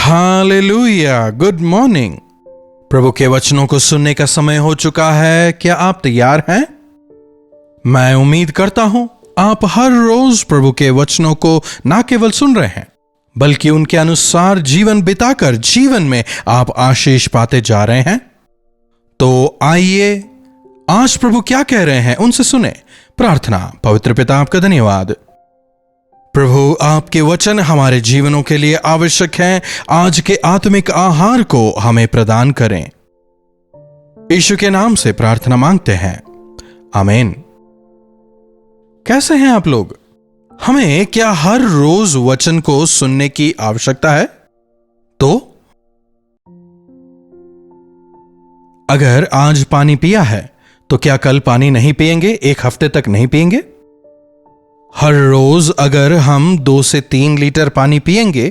Hallelujah, good morning. प्रभु के वचनों को सुनने का समय हो चुका है। क्या आप तैयार हैं? मैं उम्मीद करता हूं आप हर रोज प्रभु के वचनों को ना केवल सुन रहे हैं बल्कि उनके अनुसार जीवन बिताकर जीवन में आप आशीष पाते जा रहे हैं। तो आइए आज प्रभु क्या कह रहे हैं उनसे सुने। प्रार्थना। पवित्र पिता, आपका धन्यवाद प्रभु, आपके वचन हमारे जीवनों के लिए आवश्यक हैं। आज के आत्मिक आहार को हमें प्रदान करें। यीशु के नाम से प्रार्थना मांगते हैं, आमीन। कैसे हैं आप लोग? हमें क्या हर रोज वचन को सुनने की आवश्यकता है? तो अगर आज पानी पिया है तो क्या कल पानी नहीं पिएंगे? एक हफ्ते तक नहीं पिएंगे? हर रोज अगर हम 2 से 3 लीटर पानी पिएंगे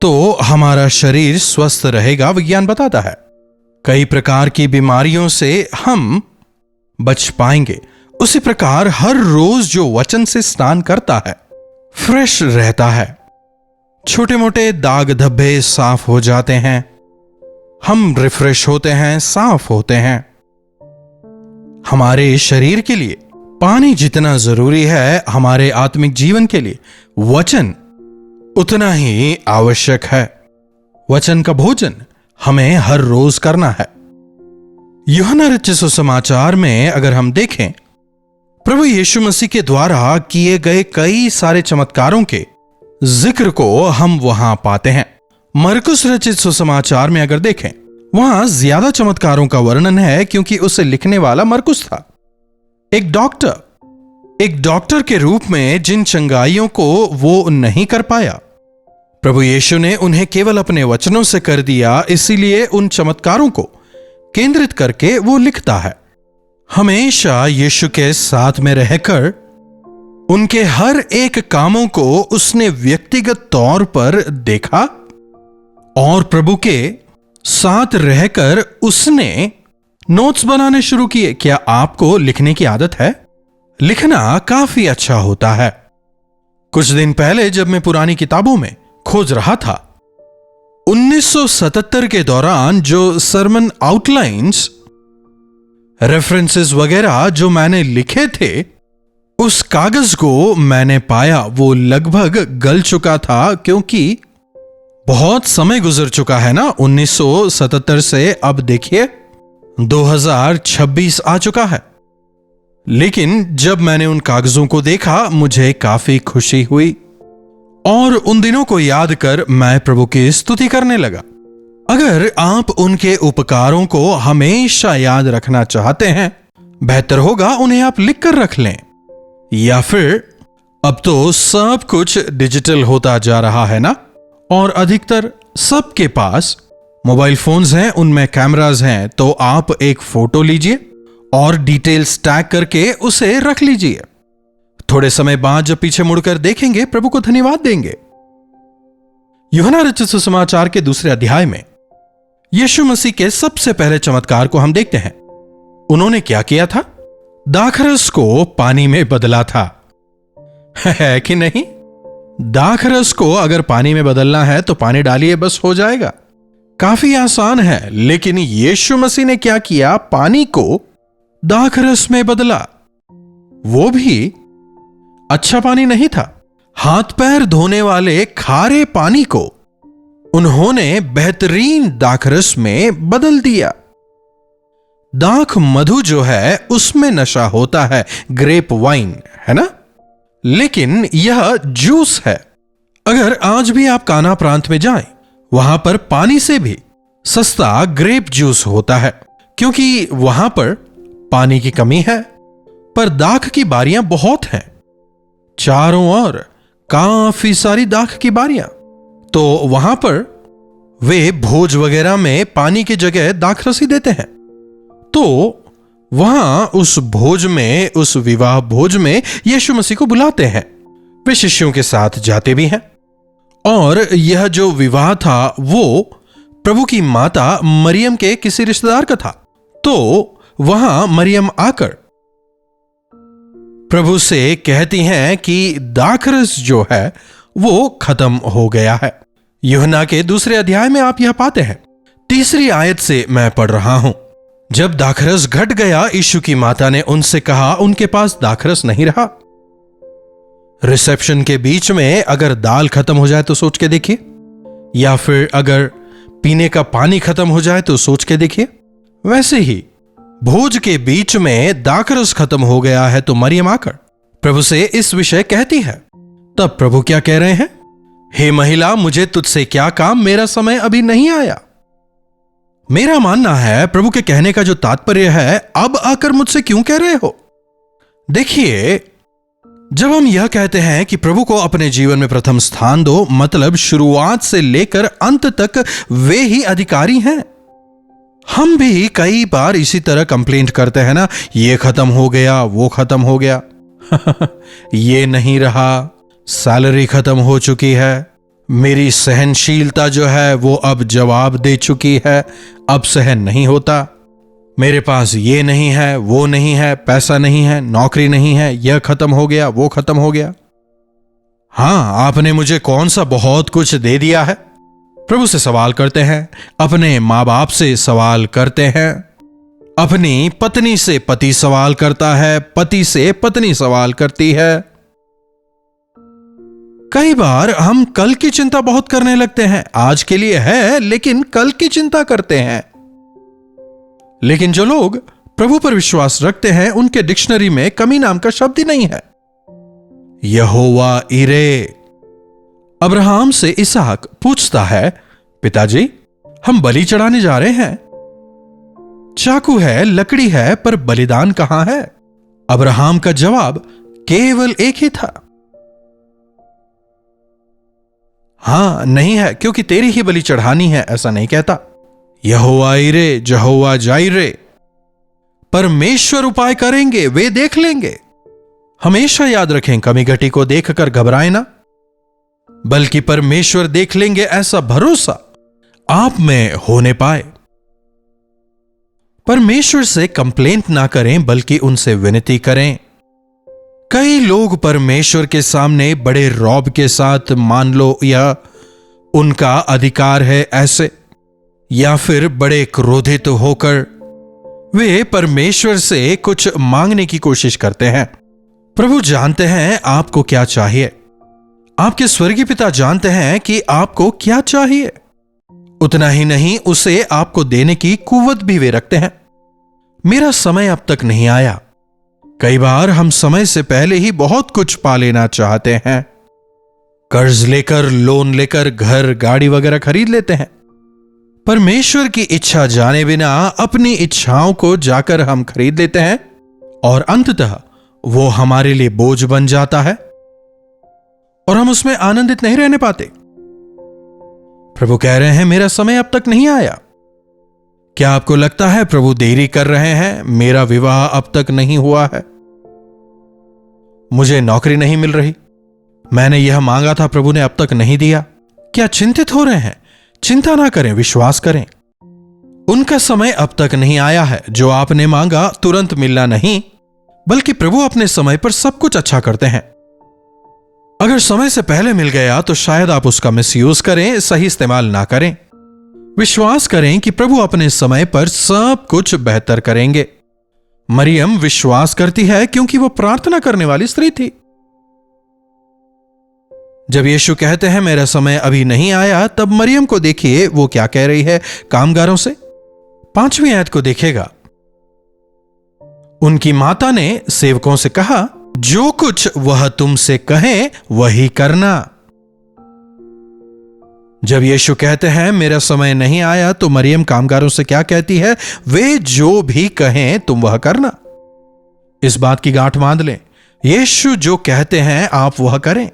तो हमारा शरीर स्वस्थ रहेगा, विज्ञान बताता है। कई प्रकार की बीमारियों से हम बच पाएंगे। उसी प्रकार हर रोज जो वचन से स्नान करता है फ्रेश रहता है। छोटे मोटे दाग धब्बे साफ हो जाते हैं, हम रिफ्रेश होते हैं, साफ होते हैं। हमारे शरीर के लिए पानी जितना जरूरी है, हमारे आत्मिक जीवन के लिए वचन उतना ही आवश्यक है। वचन का भोजन हमें हर रोज करना है। यूहन्ना रचित सुसमाचार में अगर हम देखें, प्रभु यीशु मसीह के द्वारा किए गए कई सारे चमत्कारों के जिक्र को हम वहां पाते हैं। मरकुस रचित सुसमाचार में अगर देखें, वहां ज्यादा चमत्कारों का वर्णन है क्योंकि उसे लिखने वाला मरकुस था। एक डॉक्टर के रूप में जिन चंगाइयों को वो नहीं कर पाया, प्रभु यीशु ने उन्हें केवल अपने वचनों से कर दिया। इसीलिए उन चमत्कारों को केंद्रित करके वो लिखता है। हमेशा यीशु के साथ में रहकर उनके हर एक कामों को उसने व्यक्तिगत तौर पर देखा और प्रभु के साथ रहकर उसने नोट्स बनाने शुरू किए। क्या आपको लिखने की आदत है? लिखना काफी अच्छा होता है। कुछ दिन पहले जब मैं पुरानी किताबों में खोज रहा था, 1977 के दौरान जो सरमन आउटलाइंस, रेफरेंसेस वगैरह जो मैंने लिखे थे, उस कागज को मैंने पाया वो लगभग गल चुका था क्योंकि बहुत समय गुजर चुका है ना। 1977 से अब देखिए 2026 आ चुका है। लेकिन जब मैंने उन कागजों को देखा मुझे काफी खुशी हुई और उन दिनों को याद कर मैं प्रभु की स्तुति करने लगा। अगर आप उनके उपकारों को हमेशा याद रखना चाहते हैं, बेहतर होगा उन्हें आप लिख कर रख लें। या फिर अब तो सब कुछ डिजिटल होता जा रहा है ना, और अधिकतर सबके पास मोबाइल फोन्स हैं, उनमें कैमरास हैं, तो आप एक फोटो लीजिए और डिटेल्स टैग करके उसे रख लीजिए। थोड़े समय बाद जब पीछे मुड़कर देखेंगे, प्रभु को धन्यवाद देंगे। यूहन्ना रचित सुसमाचार के 2 अध्याय में यीशु मसीह के सबसे पहले चमत्कार को हम देखते हैं। उन्होंने क्या किया था? दाखरस को पानी में बदला था, है कि नहीं? दाखरस को अगर पानी में बदलना है तो पानी डालिए, बस हो जाएगा। काफी आसान है। लेकिन यीशु मसीह ने क्या किया? पानी को दाखरस में बदला। वो भी अच्छा पानी नहीं था। हाथ पैर धोने वाले खारे पानी को उन्होंने बेहतरीन दाखरस में बदल दिया। दाख मधु जो है उसमें नशा होता है, ग्रेप वाइन है ना, लेकिन यह जूस है। अगर आज भी आप काना प्रांत में जाएं, वहां पर पानी से भी सस्ता ग्रेप जूस होता है क्योंकि वहां पर पानी की कमी है। पर दाख की बारियां बहुत हैं, चारों ओर काफी सारी दाख की बारियां। तो वहां पर वे भोज वगैरह में पानी की जगह दाखरस ही देते हैं। तो वहां उस भोज में, उस विवाह भोज में यीशु मसीह को बुलाते हैं। वे शिष्यों के साथ जाते भी हैं और यह जो विवाह था वो प्रभु की माता मरियम के किसी रिश्तेदार का था। तो वहां मरियम आकर प्रभु से कहती हैं कि दाखरस जो है वो खत्म हो गया है। यूहन्ना के 2 अध्याय में आप यह पाते हैं। 3 आयत से मैं पढ़ रहा हूं। जब दाखरस घट गया, यीशु की माता ने उनसे कहा, उनके पास दाखरस नहीं रहा। रिसेप्शन के बीच में अगर दाल खत्म हो जाए तो सोच के देखिए, या फिर अगर पीने का पानी खत्म हो जाए तो सोच के देखिए। वैसे ही भोज के बीच में दाखरस खत्म हो गया है तो मरियम आकर प्रभु से इस विषय कहती है। तब प्रभु क्या कह रहे हैं? हे महिला, मुझे तुझसे क्या काम, मेरा समय अभी नहीं आया। मेरा मानना है प्रभु के कहने का जो तात्पर्य है, अब आकर मुझसे क्यों कह रहे हो? देखिए, जब हम यह कहते हैं कि प्रभु को अपने जीवन में प्रथम स्थान दो, मतलब शुरुआत से लेकर अंत तक वे ही अधिकारी हैं। हम भी कई बार इसी तरह कंप्लेंट करते हैं ना, ये खत्म हो गया, वो खत्म हो गया ये नहीं रहा, सैलरी खत्म हो चुकी है, मेरी सहनशीलता जो है वो अब जवाब दे चुकी है, अब सहन नहीं होता, मेरे पास ये नहीं है, वो नहीं है, पैसा नहीं है, नौकरी नहीं है, यह खत्म हो गया, वो खत्म हो गया। हां, आपने मुझे कौन सा बहुत कुछ दे दिया है? प्रभु से सवाल करते हैं, अपने मां बाप से सवाल करते हैं, अपनी पत्नी से पति सवाल करता है, पति से पत्नी सवाल करती है। कई बार हम कल की चिंता बहुत करने लगते हैं। आज के लिए है, लेकिन कल की चिंता करते हैं। लेकिन जो लोग प्रभु पर विश्वास रखते हैं, उनके डिक्शनरी में कमी नाम का शब्द ही नहीं है। यहोवा इरे। अब्राहम से इसहाक पूछता है, पिताजी, हम बलि चढ़ाने जा रहे हैं, चाकू है, लकड़ी है, पर बलिदान कहां है? अब्राहम का जवाब केवल एक ही था, हां, नहीं है, क्योंकि तेरी ही बलि चढ़ानी है, ऐसा नहीं कहता। यहोवा इरे, जहोवा जाइरे। परमेश्वर उपाय करेंगे, वे देख लेंगे। हमेशा याद रखें, कमी घटी को देखकर घबराएं ना, बल्कि परमेश्वर देख लेंगे, ऐसा भरोसा आप में होने पाए। परमेश्वर से कंप्लेंट ना करें, बल्कि उनसे विनती करें। कई लोग परमेश्वर के सामने बड़े रौब के साथ, मान लो या उनका अधिकार है ऐसे, या फिर बड़े क्रोधित होकर वे परमेश्वर से कुछ मांगने की कोशिश करते हैं। प्रभु जानते हैं आपको क्या चाहिए। आपके स्वर्गीय पिता जानते हैं कि आपको क्या चाहिए। उतना ही नहीं, उसे आपको देने की कुव्वत भी वे रखते हैं। मेरा समय अब तक नहीं आया। कई बार हम समय से पहले ही बहुत कुछ पा लेना चाहते हैं। कर्ज लेकर, लोन लेकर घर, गाड़ी वगैरह खरीद लेते हैं। परमेश्वर की इच्छा जाने बिना अपनी इच्छाओं को जाकर हम खरीद लेते हैं, और अंततः वो हमारे लिए बोझ बन जाता है और हम उसमें आनंदित नहीं रहने पाते। प्रभु कह रहे हैं, मेरा समय अब तक नहीं आया। क्या आपको लगता है प्रभु देरी कर रहे हैं? मेरा विवाह अब तक नहीं हुआ है, मुझे नौकरी नहीं मिल रही, मैंने यह मांगा था, प्रभु ने अब तक नहीं दिया। क्या चिंतित हो रहे हैं? चिंता ना करें, विश्वास करें। उनका समय अब तक नहीं आया है। जो आपने मांगा तुरंत मिलना नहीं, बल्कि प्रभु अपने समय पर सब कुछ अच्छा करते हैं। अगर समय से पहले मिल गया तो शायद आप उसका मिसयूज करें, सही इस्तेमाल ना करें। विश्वास करें कि प्रभु अपने समय पर सब कुछ बेहतर करेंगे। मरियम विश्वास करती है क्योंकि वो प्रार्थना करने वाली स्त्री थी। जब यीशु कहते हैं मेरा समय अभी नहीं आया, तब मरियम को देखिए वो क्या कह रही है कामगारों से। 5वीं आयत को देखिएगा। उनकी माता ने सेवकों से कहा, जो कुछ वह तुमसे कहे वही करना। जब यीशु कहते हैं मेरा समय नहीं आया, तो मरियम कामगारों से क्या कहती है? वे जो भी कहें तुम वह करना। इस बात की गांठ बांध लें, यीशु जो कहते हैं आप वह करें।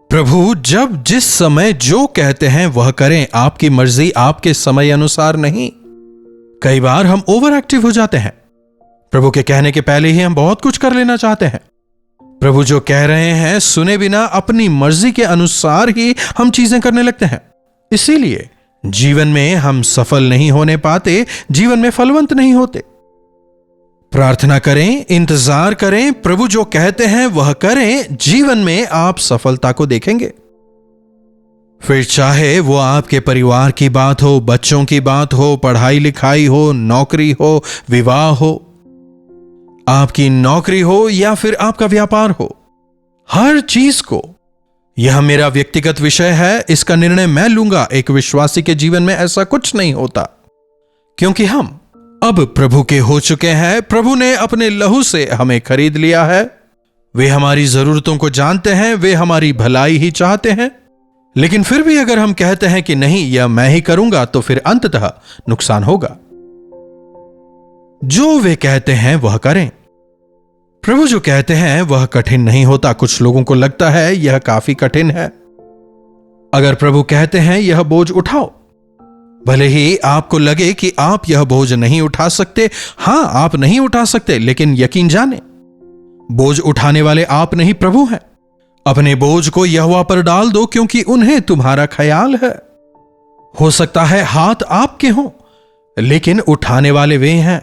प्रभु जब जिस समय जो कहते हैं वह करें, आपकी मर्जी, आपके समय अनुसार नहीं। कई बार हम ओवर एक्टिव हो जाते हैं। प्रभु के कहने के पहले ही हम बहुत कुछ कर लेना चाहते हैं। प्रभु जो कह रहे हैं सुने बिना अपनी मर्जी के अनुसार ही हम चीजें करने लगते हैं। इसीलिए जीवन में हम सफल नहीं होने पाते, जीवन में फलवंत नहीं होते। प्रार्थना करें, इंतजार करें, प्रभु जो कहते हैं वह करें, जीवन में आप सफलता को देखेंगे। फिर चाहे वो आपके परिवार की बात हो, बच्चों की बात हो, पढ़ाई लिखाई हो, नौकरी हो, विवाह हो, आपकी नौकरी हो या फिर आपका व्यापार हो, हर चीज को, यह मेरा व्यक्तिगत विषय है, इसका निर्णय मैं लूंगा। एक विश्वासी के जीवन में ऐसा कुछ नहीं होता, क्योंकि हम अब प्रभु के हो चुके हैं। प्रभु ने अपने लहू से हमें खरीद लिया है। वे हमारी जरूरतों को जानते हैं, वे हमारी भलाई ही चाहते हैं। लेकिन फिर भी अगर हम कहते हैं कि नहीं, यह मैं ही करूंगा, तो फिर अंततः नुकसान होगा। जो वे कहते हैं वह करें। प्रभु जो कहते हैं वह कठिन नहीं होता। कुछ लोगों को लगता है यह काफी कठिन है। अगर प्रभु कहते हैं यह बोझ उठाओ, भले ही आपको लगे कि आप यह बोझ नहीं उठा सकते, हां, आप नहीं उठा सकते, लेकिन यकीन जाने बोझ उठाने वाले आप नहीं, प्रभु हैं। अपने बोझ को यहोवा पर डाल दो, क्योंकि उन्हें तुम्हारा ख्याल है। हो सकता है हाथ आपके हों, लेकिन उठाने वाले वे हैं।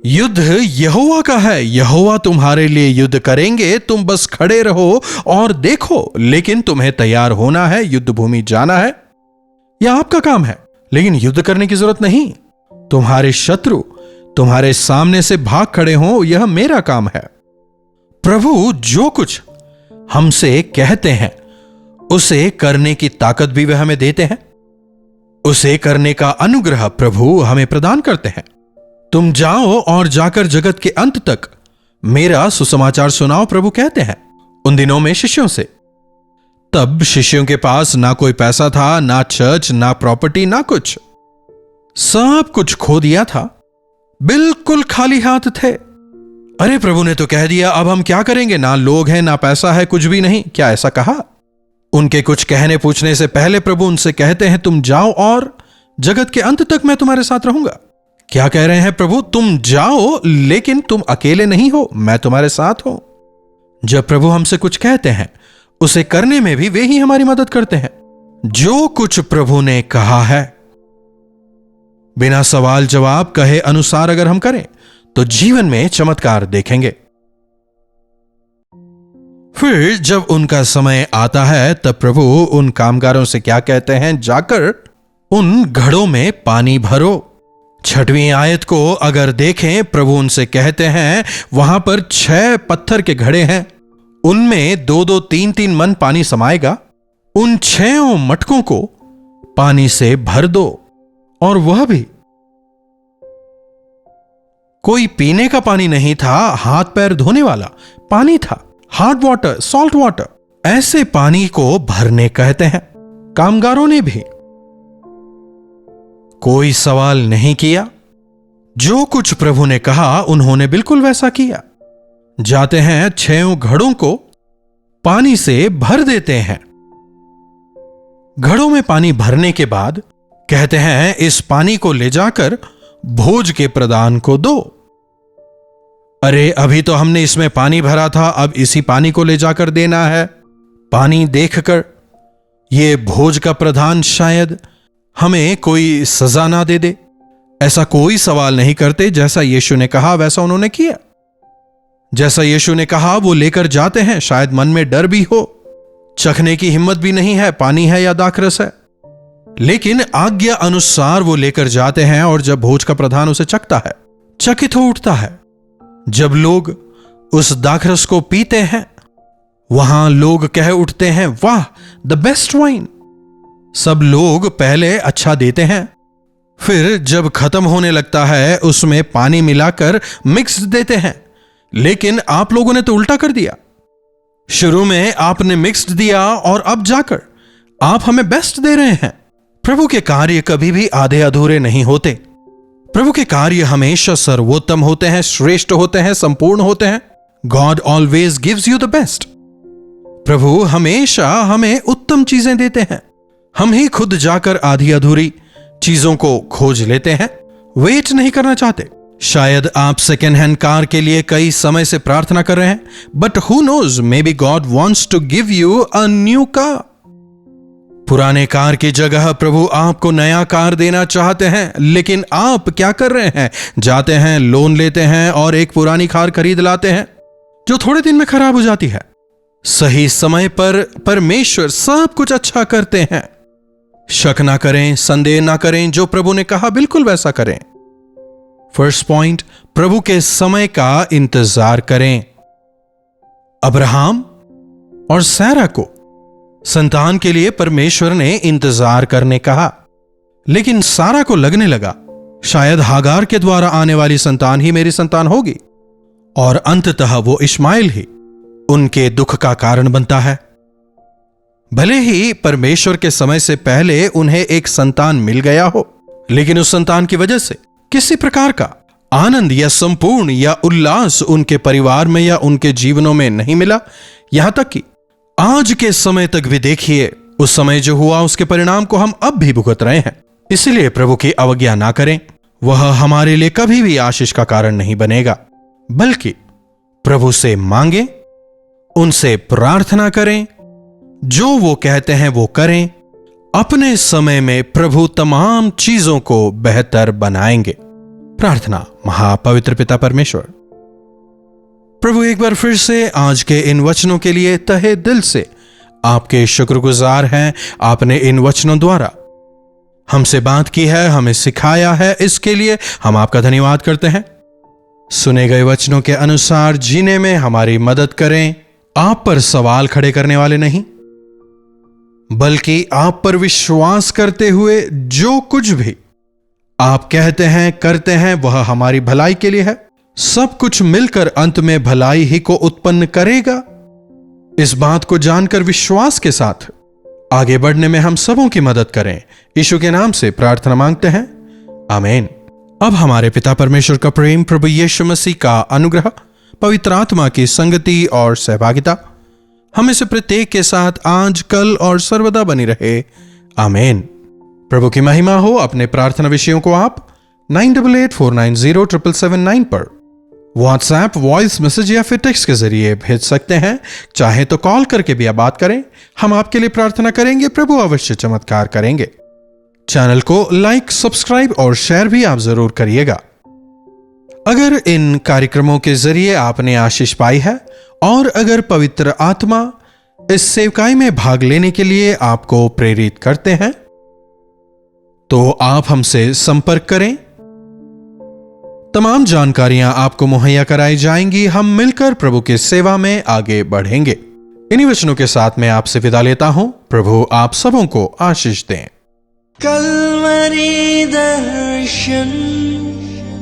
युद्ध यहोवा का है, यहोवा तुम्हारे लिए युद्ध करेंगे। तुम बस खड़े रहो और देखो, लेकिन तुम्हें तैयार होना है, युद्ध भूमि जाना है। यह आपका काम है, लेकिन युद्ध करने की जरूरत नहीं। तुम्हारे शत्रु तुम्हारे सामने से भाग खड़े हों, यह मेरा काम है। प्रभु जो कुछ हमसे कहते हैं उसे करने की ताकत भी वह हमें देते हैं। उसे करने का अनुग्रह प्रभु हमें प्रदान करते हैं। तुम जाओ और जाकर जगत के अंत तक मेरा सुसमाचार सुनाओ, प्रभु कहते हैं उन दिनों में शिष्यों से। तब शिष्यों के पास ना कोई पैसा था, ना चर्च, ना प्रॉपर्टी, ना कुछ। सब कुछ खो दिया था, बिल्कुल खाली हाथ थे। अरे प्रभु ने तो कह दिया, अब हम क्या करेंगे? ना लोग हैं, ना पैसा है, कुछ भी नहीं। क्या ऐसा कहा? उनके कुछ कहने पूछने से पहले प्रभु उनसे कहते हैं, तुम जाओ और जगत के अंत तक मैं तुम्हारे साथ रहूंगा। क्या कह रहे हैं प्रभु? तुम जाओ, लेकिन तुम अकेले नहीं हो, मैं तुम्हारे साथ हूं। जब प्रभु हमसे कुछ कहते हैं, उसे करने में भी वे ही हमारी मदद करते हैं। जो कुछ प्रभु ने कहा है, बिना सवाल जवाब कहे अनुसार अगर हम करें, तो जीवन में चमत्कार देखेंगे। फिर जब उनका समय आता है, तब प्रभु उन कामगारों से क्या कहते हैं? जाकर उन घड़ों में पानी भरो। 6वीं आयत को अगर देखें, प्रभु उनसे कहते हैं, वहां पर 6 पत्थर के घड़े हैं, उनमें 2-2, 3-3 मन पानी समाएगा। उन 6 मटकों को पानी से भर दो, और वह भी कोई पीने का पानी नहीं था, हाथ पैर धोने वाला पानी था, हार्ड वाटर, सॉल्ट वाटर। ऐसे पानी को भरने कहते हैं। कामगारों ने भी कोई सवाल नहीं किया। जो कुछ प्रभु ने कहा उन्होंने बिल्कुल वैसा किया। जाते हैं, 6 घड़ों को पानी से भर देते हैं। घड़ों में पानी भरने के बाद कहते हैं, इस पानी को ले जाकर भोज के प्रधान को दो। अरे अभी तो हमने इसमें पानी भरा था, अब इसी पानी को ले जाकर देना है। पानी देखकर ये भोज का प्रधान शायद हमें कोई सजा ना दे दे। ऐसा कोई सवाल नहीं करते। जैसा यीशु ने कहा वैसा उन्होंने किया। जैसा यीशु ने कहा वो लेकर जाते हैं। शायद मन में डर भी हो, चखने की हिम्मत भी नहीं है, पानी है या दाखरस है, लेकिन आज्ञा अनुसार वो लेकर जाते हैं। और जब भोज का प्रधान उसे चखता है, चकित हो उठता है। जब लोग उस दाखरस को पीते हैं, वहां लोग कह उठते हैं, वाह, द बेस्ट वाइन। सब लोग पहले अच्छा देते हैं, फिर जब खत्म होने लगता है उसमें पानी मिलाकर मिक्स देते हैं। लेकिन आप लोगों ने तो उल्टा कर दिया। शुरू में आपने मिक्स्ड दिया और अब जाकर आप हमें बेस्ट दे रहे हैं। प्रभु के कार्य कभी भी आधे अधूरे नहीं होते। प्रभु के कार्य हमेशा सर्वोत्तम होते हैं, श्रेष्ठ होते हैं, संपूर्ण होते हैं। God always gives you the best. प्रभु हमेशा हमें उत्तम चीजें देते हैं। हम ही खुद जाकर आधी अधूरी चीजों को खोज लेते हैं, वेट नहीं करना चाहते। शायद आप सेकेंड हैंड कार के लिए कई समय से प्रार्थना कर रहे हैं, but who knows, maybe God wants to give you a new car. पुराने कार की जगह प्रभु आपको नया कार देना चाहते हैं, लेकिन आप क्या कर रहे हैं? जाते हैं, लोन लेते हैं और एक पुरानी कार खरीद लाते हैं जो थोड़े दिन में खराब हो जाती है। सही समय पर परमेश्वर सब कुछ अच्छा करते हैं। शक ना करें, संदेह ना करें, जो प्रभु ने कहा बिल्कुल वैसा करें। फर्स्ट पॉइंट, प्रभु के समय का इंतजार करें। अब्राहम और सारा को संतान के लिए परमेश्वर ने इंतजार करने कहा, लेकिन सारा को लगने लगा शायद हागार के द्वारा आने वाली संतान ही मेरी संतान होगी, और अंततः वो इश्माइल ही उनके दुख का कारण बनता है। भले ही परमेश्वर के समय से पहले उन्हें एक संतान मिल गया हो, लेकिन उस संतान की वजह से किसी प्रकार का आनंद या संपूर्ण या उल्लास उनके परिवार में या उनके जीवनों में नहीं मिला। यहां तक कि आज के समय तक भी देखिए, उस समय जो हुआ उसके परिणाम को हम अब भी भुगत रहे हैं। इसलिए प्रभु की अवज्ञा ना करें, वह हमारे लिए कभी भी आशीष का कारण नहीं बनेगा, बल्कि प्रभु से मांगें, उनसे प्रार्थना करें, जो वो कहते हैं वो करें। अपने समय में प्रभु तमाम चीजों को बेहतर बनाएंगे। प्रार्थना। महापवित्र पिता परमेश्वर, प्रभु एक बार फिर से आज के इन वचनों के लिए तहे दिल से आपके शुक्रगुजार हैं। आपने इन वचनों द्वारा हमसे बात की है, हमें सिखाया है, इसके लिए हम आपका धन्यवाद करते हैं। सुने गए वचनों के अनुसार जीने में हमारी मदद करें। आप पर सवाल खड़े करने वाले नहीं, बल्कि आप पर विश्वास करते हुए जो कुछ भी आप कहते हैं करते हैं वह हमारी भलाई के लिए है। सब कुछ मिलकर अंत में भलाई ही को उत्पन्न करेगा। इस बात को जानकर विश्वास के साथ आगे बढ़ने में हम सबों की मदद करें। यीशु के नाम से प्रार्थना मांगते हैं, आमीन। अब हमारे पिता परमेश्वर का प्रेम, प्रभु यीशु मसीह का अनुग्रह, पवित्र आत्मा की संगति और सहभागिता हमें से प्रत्येक के साथ आज, कल और सर्वदा बनी रहे, आमीन। प्रभु की महिमा हो। अपने प्रार्थना विषयों को आप 9884907779 पर व्हाट्सएप, वॉइस मैसेज या फिर टेक्स्ट के जरिए भेज सकते हैं। चाहे तो कॉल करके भी आप बात करें, हम आपके लिए प्रार्थना करेंगे। प्रभु अवश्य चमत्कार करेंगे। चैनल को लाइक, सब्सक्राइब और शेयर भी आप जरूर करिएगा। अगर इन कार्यक्रमों के जरिए आपने आशीष पाई है और अगर पवित्र आत्मा इस सेवकाई में भाग लेने के लिए आपको प्रेरित करते हैं, तो आप हमसे संपर्क करें। तमाम जानकारियां आपको मुहैया कराई जाएंगी। हम मिलकर प्रभु की सेवा में आगे बढ़ेंगे। इन्हीं वचनों के साथ मैं आपसे विदा लेता हूं। प्रभु आप सबों को आशीष दें। कल्वरी दर्शन,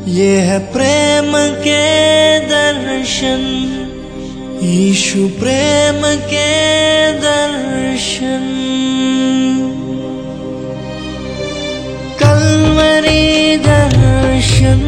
ये है प्रेम के दर्शन, यीशु प्रेम के दर्शन। कल्वरी दर्शन,